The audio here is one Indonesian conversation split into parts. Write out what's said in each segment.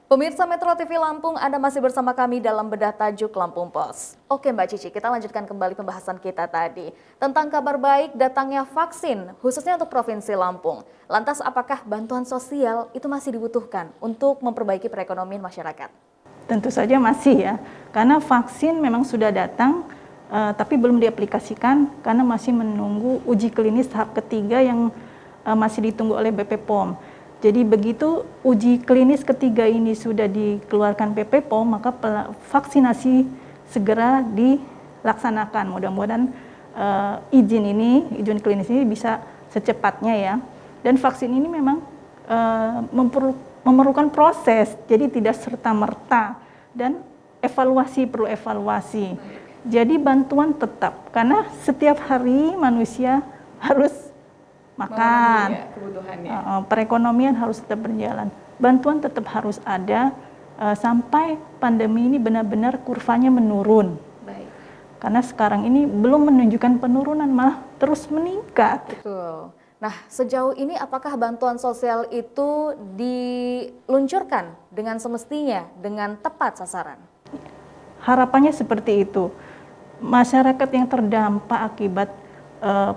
Pemirsa Metro TV Lampung, Anda masih bersama kami dalam bedah tajuk Lampung Pos. Oke Mbak Cici, kita lanjutkan kembali pembahasan kita tadi tentang kabar baik datangnya vaksin, khususnya untuk Provinsi Lampung. Lantas apakah bantuan sosial itu masih dibutuhkan untuk memperbaiki perekonomian masyarakat? Tentu saja masih ya, karena vaksin memang sudah datang, tapi belum diaplikasikan karena masih menunggu uji klinis tahap ketiga yang masih ditunggu oleh BP POM. Jadi begitu uji klinis ketiga ini sudah dikeluarkan BP POM, maka vaksinasi segera dilaksanakan. Mudah-mudahan izin klinis ini bisa secepatnya ya. Dan vaksin ini memang memerlukan proses, jadi tidak serta-merta dan perlu evaluasi. Jadi bantuan tetap, karena setiap hari manusia harus makan, perekonomian harus tetap berjalan. Bantuan tetap harus ada sampai pandemi ini benar-benar kurvanya menurun. Baik. Karena sekarang ini belum menunjukkan penurunan, malah terus meningkat. Betul. Nah, sejauh ini apakah bantuan sosial itu diluncurkan dengan semestinya, dengan tepat sasaran? Harapannya seperti itu. Masyarakat yang terdampak akibat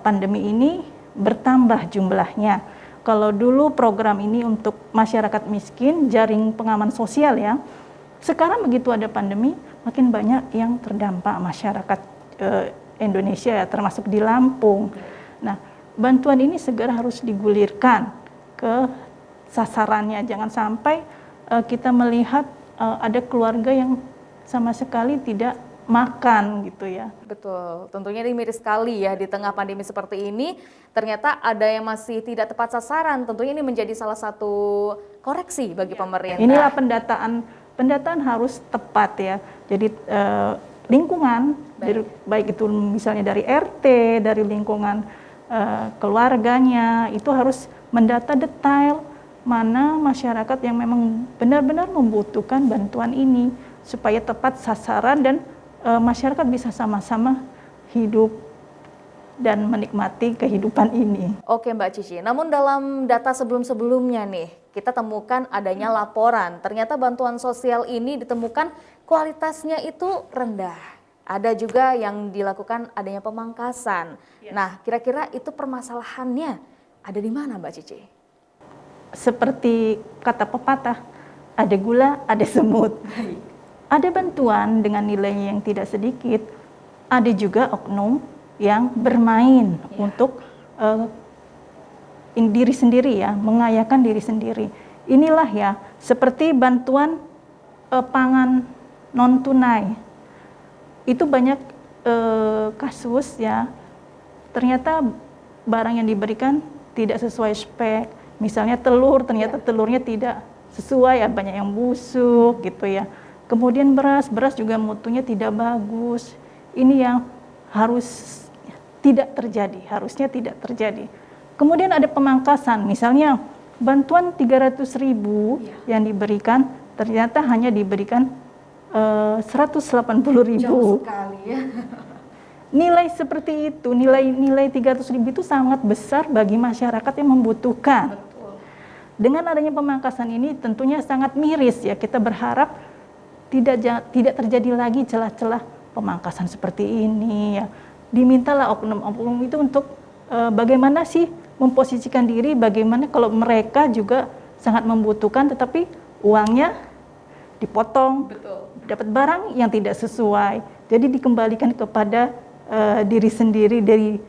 pandemi ini bertambah jumlahnya. Kalau dulu program ini untuk masyarakat miskin, jaring pengaman sosial ya. Sekarang begitu ada pandemi, makin banyak yang terdampak masyarakat Indonesia ya, termasuk di Lampung. Nah, bantuan ini segera harus digulirkan ke sasarannya. Jangan sampai kita melihat ada keluarga yang sama sekali tidak makan gitu ya. Betul, tentunya ini miris sekali ya di tengah pandemi seperti ini, ternyata ada yang masih tidak tepat sasaran. Tentunya ini menjadi salah satu koreksi bagi pemerintah. Inilah pendataan harus tepat ya. Jadi lingkungan, baik itu misalnya dari RT, dari lingkungan keluarganya, itu harus mendata detail mana masyarakat yang memang benar-benar membutuhkan bantuan ini supaya tepat sasaran dan masyarakat bisa sama-sama hidup dan menikmati kehidupan ini. Oke Mbak Cici, namun dalam data sebelum-sebelumnya nih, kita temukan adanya laporan, ternyata bantuan sosial ini ditemukan kualitasnya itu rendah. Ada juga yang dilakukan adanya pemangkasan. Nah, kira-kira itu permasalahannya ada di mana Mbak Cici? Seperti kata pepatah, ada gula, ada semut. Ada bantuan dengan nilai yang tidak sedikit, ada juga oknum yang bermain untuk diri sendiri ya, mengayakan diri sendiri. Inilah ya, seperti bantuan pangan non tunai. Itu banyak kasus ya, ternyata barang yang diberikan tidak sesuai spek. Misalnya telur, ternyata telurnya tidak sesuai ya, banyak yang busuk gitu ya. Kemudian beras juga mutunya tidak bagus. Ini yang harusnya tidak terjadi. Kemudian ada pemangkasan, misalnya bantuan 300.000 yang diberikan, ternyata hanya diberikan 180.000. Jauh sekali ya. Nilai seperti itu, nilai 300.000 itu sangat besar bagi masyarakat yang membutuhkan. Betul. Dengan adanya pemangkasan ini tentunya sangat miris ya, kita berharap tidak terjadi lagi celah-celah pemangkasan seperti ini ya. Dimintalah oknum-oknum itu untuk bagaimana sih memposisikan diri, bagaimana kalau mereka juga sangat membutuhkan tetapi uangnya dipotong, dapat barang yang tidak sesuai. Jadi dikembalikan kepada diri sendiri dari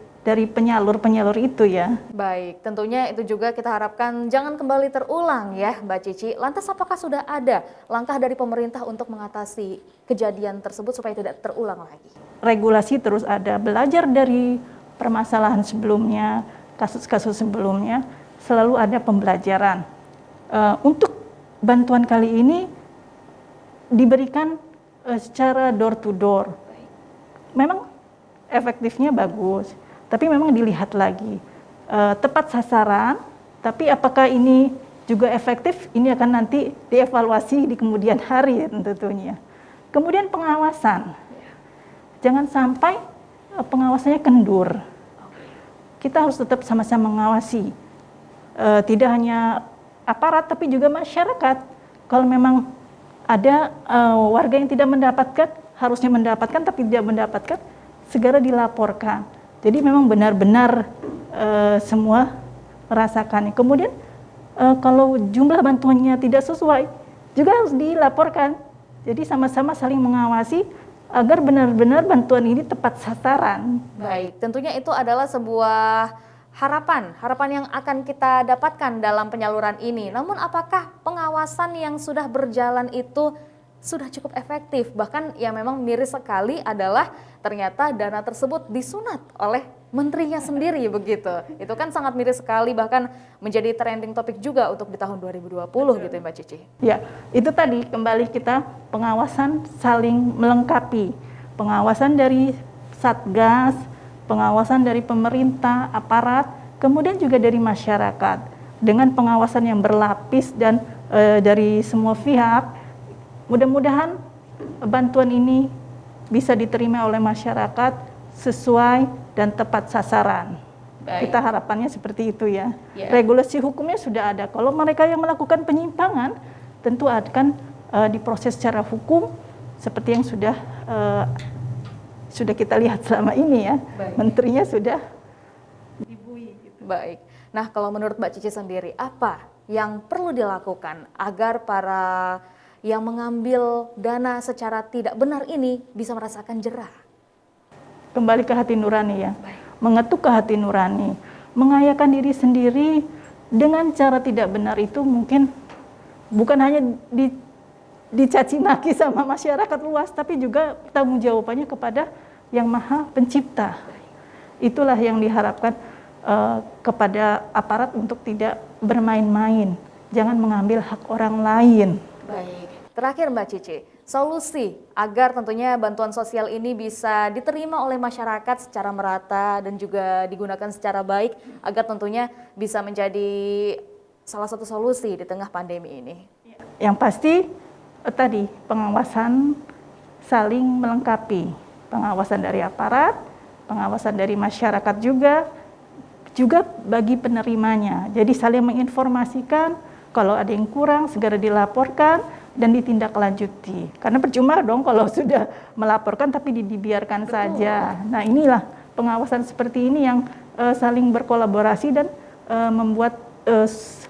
penyalur itu ya. Baik, tentunya itu juga kita harapkan jangan kembali terulang ya Mbak Cici. Lantas apakah sudah ada langkah dari pemerintah untuk mengatasi kejadian tersebut supaya tidak terulang lagi? Regulasi terus ada, belajar dari permasalahan sebelumnya, kasus-kasus sebelumnya, selalu ada pembelajaran. Untuk bantuan kali ini diberikan secara door to door. Memang efektifnya bagus. Tapi memang dilihat lagi, tepat sasaran, tapi apakah ini juga efektif, ini akan nanti dievaluasi di kemudian hari tentunya. Kemudian pengawasan, jangan sampai pengawasannya kendur. Kita harus tetap sama-sama mengawasi, tidak hanya aparat tapi juga masyarakat. Kalau memang ada warga yang tidak mendapatkan, harusnya mendapatkan tapi tidak mendapatkan, segera dilaporkan. Jadi memang benar-benar semua merasakan. Kemudian kalau jumlah bantuannya tidak sesuai, juga harus dilaporkan. Jadi sama-sama saling mengawasi agar benar-benar bantuan ini tepat sasaran. Baik, tentunya itu adalah sebuah harapan yang akan kita dapatkan dalam penyaluran ini. Namun apakah pengawasan yang sudah berjalan itu sudah cukup efektif? Bahkan yang memang miris sekali adalah ternyata dana tersebut disunat oleh menterinya sendiri begitu. Itu kan sangat miris sekali, bahkan menjadi trending topik juga untuk di tahun 2020 gitu ya Mbak Cici. Ya, itu tadi kembali kita pengawasan saling melengkapi. Pengawasan dari Satgas, pengawasan dari pemerintah, aparat, kemudian juga dari masyarakat. Dengan pengawasan yang berlapis dan dari semua pihak, mudah-mudahan bantuan ini bisa diterima oleh masyarakat sesuai dan tepat sasaran. Baik. Kita harapannya seperti itu ya. Regulasi hukumnya sudah ada. Kalau mereka yang melakukan penyimpangan, tentu akan diproses secara hukum seperti yang sudah kita lihat selama ini ya. Baik. Menterinya sudah dibui. Gitu. Baik. Nah, kalau menurut Mbak Cici sendiri, apa yang perlu dilakukan agar para yang mengambil dana secara tidak benar ini bisa merasakan jerah? Kembali ke hati nurani ya. Baik. Mengetuk ke hati nurani. Mengayakan diri sendiri dengan cara tidak benar itu mungkin bukan hanya dicaci maki sama masyarakat luas, tapi juga tanggung jawabannya kepada Yang Maha Pencipta. Itulah yang diharapkan kepada aparat untuk tidak bermain-main. Jangan mengambil hak orang lain. Baik. Terakhir Mbak Cici, solusi agar tentunya bantuan sosial ini bisa diterima oleh masyarakat secara merata dan juga digunakan secara baik agar tentunya bisa menjadi salah satu solusi di tengah pandemi ini. Yang pasti tadi pengawasan saling melengkapi, pengawasan dari aparat, pengawasan dari masyarakat juga bagi penerimanya. Jadi saling menginformasikan kalau ada yang kurang segera dilaporkan dan ditindaklanjuti. Karena percuma dong kalau sudah melaporkan tapi dibiarkan saja. Nah, inilah pengawasan seperti ini yang saling berkolaborasi dan membuat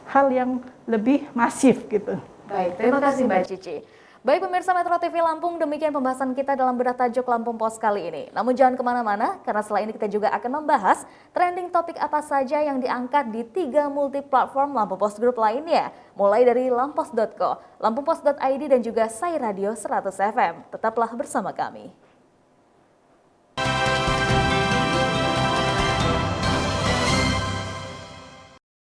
hal yang lebih masif gitu. Baik, terima kasih Mbak Cici. Baik pemirsa Metro TV Lampung, demikian pembahasan kita dalam bedah tajuk Lampung Pos kali ini. Namun jangan kemana-mana, karena setelah ini kita juga akan membahas trending topik apa saja yang diangkat di 3 multi-platform Lampung Pos Group lainnya. Mulai dari lampos.co, lampumpos.id dan juga Sai Radio 100 FM. Tetaplah bersama kami.